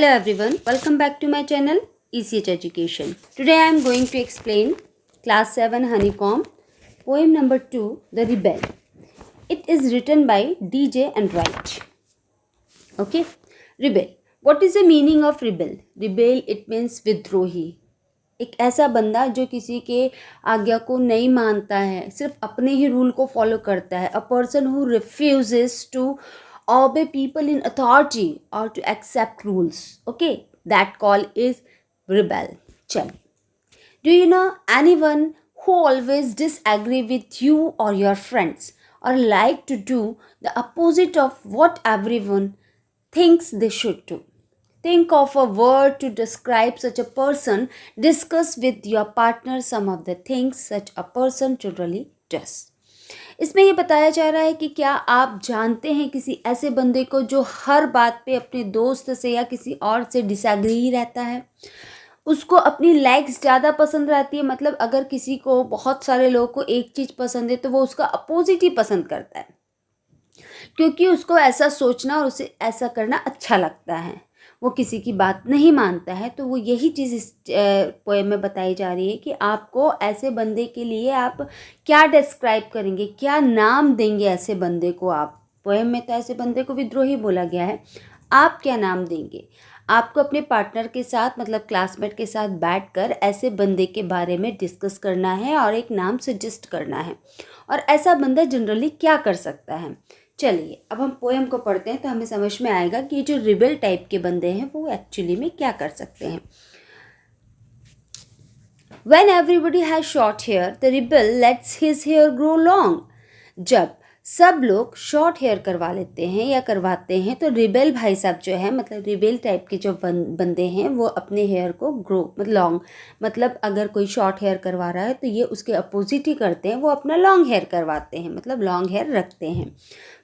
Hello everyone, welcome back to my channel ECH Education. Today I am going to explain class 7 Honeycomb, poem number 2, The Rebel. It is written by DJ and Wright. Okay, Rebel. What is the meaning of rebel? Rebel it means विद्रोही. एक ऐसा बंदा जो किसी के आज्ञा को नहीं मानता है, सिर्फ अपने ही रूल को फॉलो करता है. A person who refuses to obey people in authority or to accept rules. Okay, that call is rebel. Chal. Do you know anyone who always disagree with you or your friends or like to do the opposite of what everyone thinks they should do? Think of a word to describe such a person. Discuss with your partner some of the things such a person generally does. इसमें ये बताया जा रहा है कि क्या आप जानते हैं किसी ऐसे बंदे को जो हर बात पे अपने दोस्त से या किसी और से डिसएग्री रहता है. उसको अपनी लाइक्स ज़्यादा पसंद रहती है. मतलब अगर किसी को बहुत सारे लोगों को एक चीज़ पसंद है तो वो उसका अपोजिट ही पसंद करता है, क्योंकि उसको ऐसा सोचना और उसे ऐसा करना अच्छा लगता है. वो किसी की बात नहीं मानता है. तो वो यही चीज़ इस पोएम में बताई जा रही है कि आपको ऐसे बंदे के लिए आप क्या डिस्क्राइब करेंगे, क्या नाम देंगे ऐसे बंदे को. आप पोएम में तो ऐसे बंदे को विद्रोही बोला गया है. आप क्या नाम देंगे? आपको अपने पार्टनर के साथ मतलब क्लासमेट के साथ बैठकर ऐसे बंदे के बारे में डिस्कस करना है और एक नाम सजेस्ट करना है. और ऐसा बंदा जनरली क्या कर सकता है. चलिए अब हम पोएम को पढ़ते हैं तो हमें समझ में आएगा कि जो रिबेल टाइप के बंदे हैं वो एक्चुअली में क्या कर सकते हैं. When everybody has short hair, the rebel lets his hair grow long. जब सब लोग शॉर्ट हेयर करवा लेते हैं या करवाते हैं तो रिबेल भाई साहब जो है मतलब रिबेल टाइप के जो बंदे हैं वो अपने हेयर को ग्रो मतलब लॉन्ग मतलब अगर कोई शॉर्ट हेयर करवा रहा है तो ये उसके अपोजिट ही करते हैं. वो अपना लॉन्ग हेयर करवाते हैं मतलब लॉन्ग हेयर रखते हैं.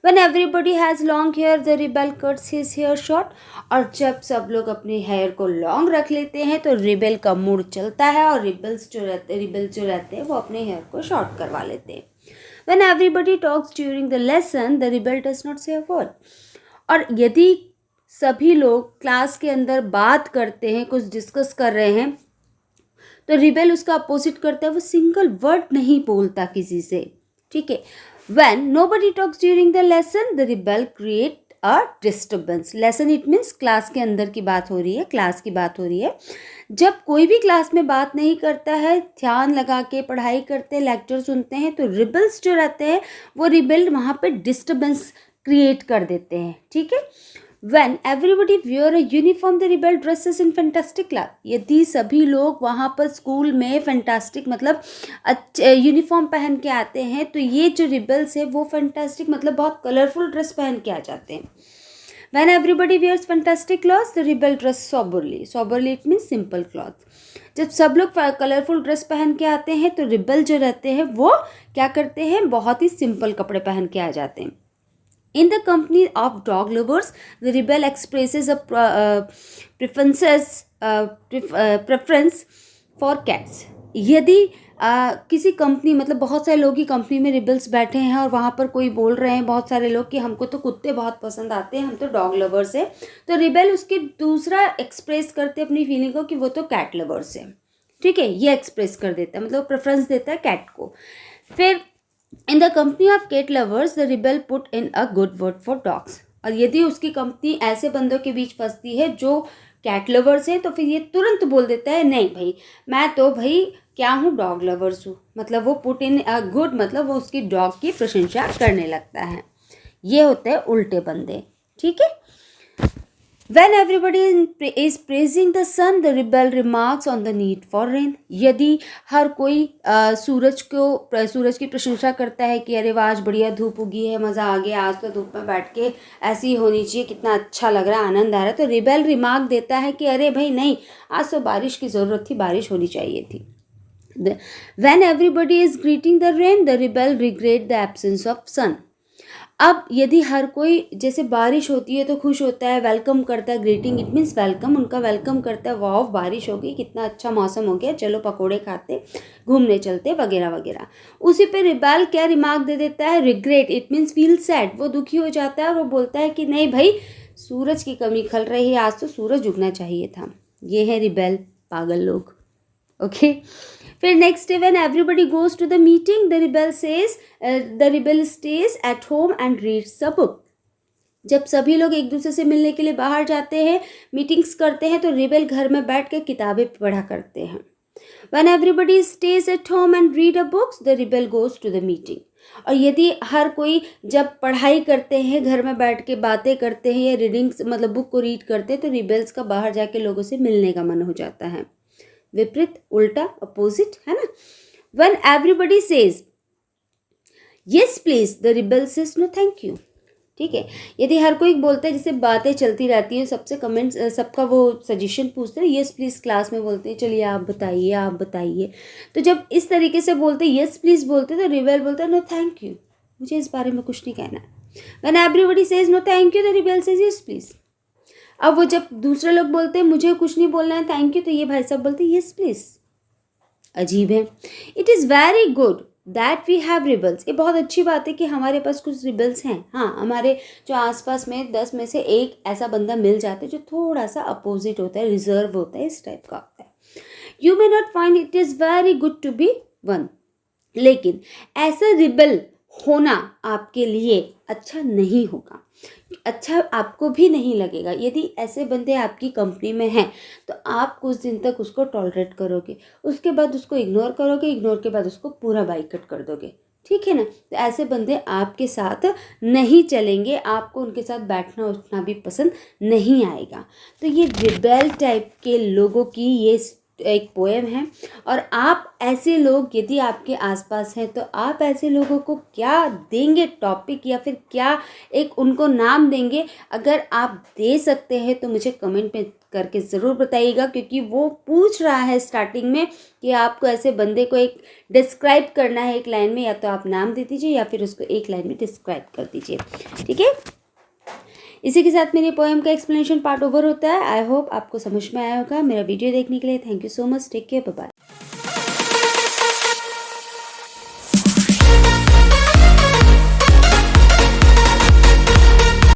When everybody has long hair, the rebel cuts his hair short. और जब सब लोग अपने हेयर को लॉन्ग रख लेते हैं तो रिबेल का मूड चलता है और रिबेल जो रहते हैं वो अपने हेयर को शॉर्ट करवा लेते हैं. When everybody talks during the lesson, the rebel does not say a word. और यदि सभी लोग क्लास के अंदर बात करते हैं, कुछ डिस्कस कर रहे हैं, तो रिबेल उसका अपोजिट करता है. वो सिंगल वर्ड नहीं बोलता किसी से. ठीक है. When nobody talks during the lesson, the rebel create a disturbance. Lesson it means class के अंदर की बात हो रही है, क्लास की बात हो रही है. जब कोई भी क्लास में बात नहीं करता है, ध्यान लगा के पढ़ाई करते हैं, लेक्चर सुनते हैं, तो रिबल्स जो रहते हैं वो रिबेल वहाँ पे डिस्टर्बेंस क्रिएट कर देते हैं. ठीक है. When everybody wear a uniform, the rebel dresses in fantastic class. यदि सभी लोग वहाँ पर स्कूल में फैंटास्टिक मतलब यूनिफॉर्म पहन के आते हैं तो ये जो रिबल्स है वो फैंटास्टिक मतलब बहुत कलरफुल ड्रेस पहन के आ जाते हैं. When everybody wears fantastic clothes, the rebel dress soberly. Soberly it means simple cloth. जब सब लोग कलरफुल ड्रेस पहन के आते हैं तो रिबल जो रहते हैं वो क्या करते हैं, बहुत ही सिंपल कपड़े पहन के आ जाते हैं. In the company of dog lovers, the rebel expresses a preference for cats. यदि किसी कंपनी मतलब बहुत सारे लोग की कंपनी में रिबल्स बैठे हैं और वहाँ पर कोई बोल रहे हैं बहुत सारे लोग कि हमको तो कुत्ते बहुत पसंद आते हैं, हम तो डॉग लवर्स हैं, तो रिबेल उसके दूसरा एक्सप्रेस करते अपनी फीलिंग को कि वो तो कैट लवर्स हैं. ठीक है. ये एक्सप्रेस कर देता है मतलब प्रेफरेंस देता है कैट को. फिर In the company of cat lovers, the rebel put in a good word for dogs. और यदि उसकी कंपनी ऐसे बंदों के बीच फंसती है जो कैट लवर्स हैं तो फिर ये तुरंत बोल देता है नहीं भाई मैं तो भाई क्या हूँ, डॉग लवर्स हूँ. मतलब वो पुट इन अ गुड मतलब वो उसकी डॉग की प्रशंसा करने लगता है. ये होते हैं उल्टे बंदे. ठीक है. When everybody is praising the sun, the rebel remarks on the need for rain. यदि हर कोई सूरज की प्रशंसा करता है कि अरे वाह आज बढ़िया धूप उगी है, मज़ा आ गया, आज तो धूप में बैठ के ऐसी ही होनी चाहिए, कितना अच्छा लग रहा है, आनंद आ रहा है, तो रिबेल रिमार्क देता है कि अरे भाई नहीं, आज तो बारिश की ज़रूरत थी, बारिश होनी चाहिए थी. When everybody is greeting the rain, the rebel regret the absence of sun. अब यदि हर कोई जैसे बारिश होती है तो खुश होता है, वेलकम करता है, ग्रीटिंग इट मीन्स वेलकम, उनका वेलकम करता है, वाह बारिश हो गई, कितना अच्छा मौसम हो गया, चलो पकोड़े खाते, घूमने चलते वगैरह वगैरह. उसी पे रिबेल क्या रिमार्क दे देता है, regret it means feel sad. वो दुखी हो जाता है और वो बोलता है कि नहीं भाई सूरज की कमी खल रही है, आज तो सूरज उगना चाहिए था। ये है रिबेल, पागल लोग। ओके, फिर नेक्स्ट है when everybody goes to the meeting the rebel stage at home and reads a book. जब सभी लोग एक दूसरे से मिलने के लिए बाहर जाते हैं, मीटिंग्स करते हैं, तो रिबेल घर में बैठ के किताबें पढ़ा करते हैं। When everybody stays at home and read a books, the rebel goes to the meeting. और यदि हर कोई जब पढ़ाई करते हैं, घर में बैठ के बातें करते हैं या रीडिंग मतलब बुक को रीड करते हैं, तो रिबेल्स का बाहर जाके लोगों से मिलने का मन हो जाता है। विपरीत, उल्टा, अपोजिट, है ना। When everybody says yes please, the rebel says no thank you. ठीक है, यदि हर कोई बोलता है, जैसे बातें चलती रहती हैं, सबसे कमेंट्स, सबका वो सजेशन पूछते हैं, यस प्लीज़ क्लास में बोलते हैं, चलिए आप बताइए आप बताइए। तो जब इस तरीके से बोलते हैं, यस प्लीज़ बोलते हैं, तो रिबेल बोलता है नो थैंक यू, मुझे इस बारे में कुछ नहीं कहना है। When everybody says no thank you, the rebel says yes please. अब वो जब दूसरे लोग बोलते हैं मुझे कुछ नहीं बोलना है थैंक यू, तो ये भाई साहब बोलते हैं यस प्लीज़। अजीब है। It is very good that we have rebels. ये बहुत अच्छी बात है कि हमारे पास कुछ रिबल्स हैं। हाँ, हमारे जो आसपास में 10 में से एक ऐसा बंदा मिल जाता है जो थोड़ा सा अपोजिट होता है, रिजर्व होता है, इस टाइप का होता है। You may not find it is very good to be one, लेकिन ऐसा रिबल होना आपके लिए अच्छा नहीं होगा, अच्छा आपको भी नहीं लगेगा। यदि ऐसे बंदे आपकी कंपनी में हैं तो आप कुछ दिन तक उसको टॉलरेट करोगे, उसके बाद उसको इग्नोर करोगे, इग्नोर के बाद उसको पूरा बाइकआउट कर दोगे, ठीक है ना। तो ऐसे बंदे आपके साथ नहीं चलेंगे, आपको उनके साथ बैठना उठना भी पसंद नहीं आएगा। तो ये रिबेल टाइप के लोगों की ये एक पोएम है। और आप ऐसे लोग यदि आपके आसपास हैं तो आप ऐसे लोगों को क्या देंगे टॉपिक, या फिर क्या एक उनको नाम देंगे? अगर आप दे सकते हैं तो मुझे कमेंट में करके ज़रूर बताइएगा, क्योंकि वो पूछ रहा है स्टार्टिंग में कि आपको ऐसे बंदे को एक डिस्क्राइब करना है एक लाइन में, या तो आप नाम दे दीजिए या फिर उसको एक लाइन में डिस्क्राइब कर दीजिए, ठीक है। इसी के साथ मेरी पोएम का एक्सप्लेनेशन पार्ट ओवर होता है। आई होप आपको समझ में आया होगा। मेरा वीडियो देखने के लिए thank you so much. Take care, bye bye.